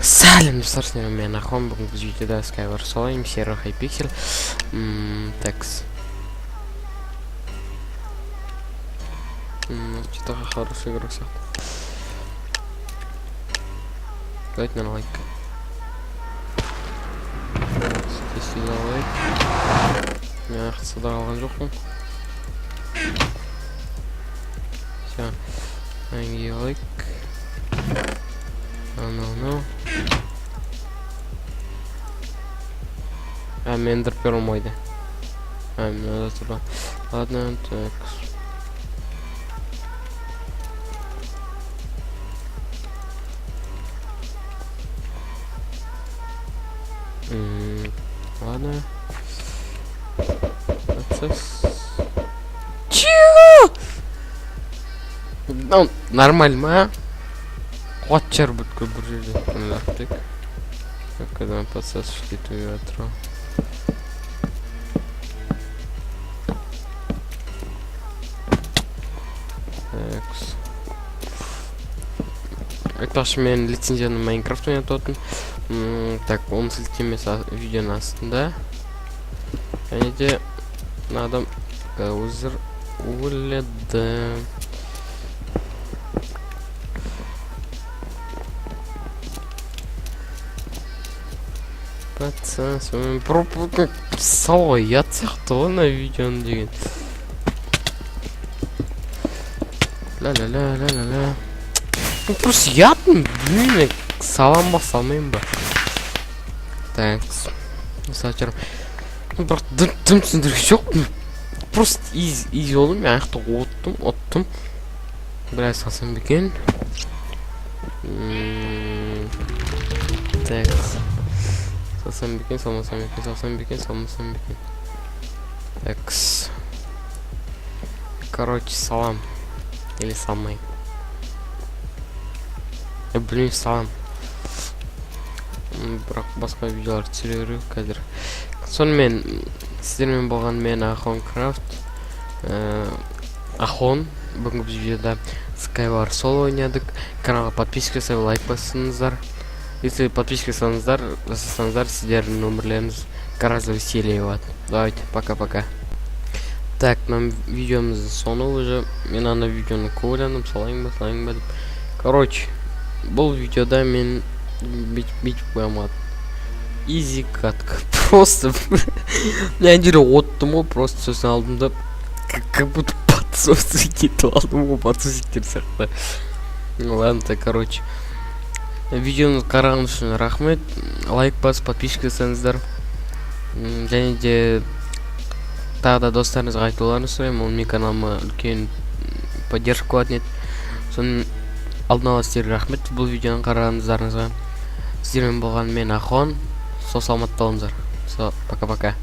Сәлем достар, с вами Нахон. Бүгін біз видеода Skyward Sword серия Hypixel. Такс. Что-то хорошая игра. Дайте на лайк. Здесь сюда лайк. Я сюда алған Все. Анги лайк. Ну. Мендер первым мойды. Надо туда. Ладно, так. Ладно. Процесс. Чего? Ну, нормально, Watcher бүткіл бір жерде лақтық. Когда процесс шлит ветру. Айтпақшы мен лицензияны Майнкрафт ойнататын. Так, оның сілтемесі видеоның астында. Және де адам Гаузер өледі. Процесс. Пропуск салой ятсақ на видеоны деген. Ла-ла-ла-ла-ла-ла. Просто ятын, блин, салам ба, салмайым ба. Так, сатырым. Бірақ дым түсіндіргі жоқ. Просто изи олым, мен аяқты оттым. Біраз салсам бекен. Так. Салсам бекен. Такс. Короче, салам. Или салмай. Блин, салам. Бірақ басқа видеолар түсіреру қазір. Сонымен сіздермен болған мен Ахон Крафт. Ахон. Бүгінгі біз видеода Skyward Sword ойнадық. Каналға подписка жасап, лайк басыңыздар. Если подписка жасасаңыздар, сіздердің нөмірлеріңіз гораздо веселее болады. Давайте, пока-пока. Так, нам видеомыздың соңы уже. Мен ана видеоны көйләнім, салайын ба деп. Короче, бұл видеода мен бить қоймады. Изи катка. Просто мен жере оттым ғой, просто сосын алдым да как будто подсосик кетіп алдым ғой, подсосиктер сияқты. Ладно, так, короче. Видеоны қараған үшін рахмет. Лайк басып, подписка жасаңыздар. Және де тағы да достарыңызға айтуларыңызды сұраймын. Ол мен каналыма үлкен поддержка болатын еді. Соның алдын ала сіздерге рахмет бұл видеоны қарағандарыңызға. Сіздермен болған мен Ахон. Сол саламатта болыңыздар. Пока-пока.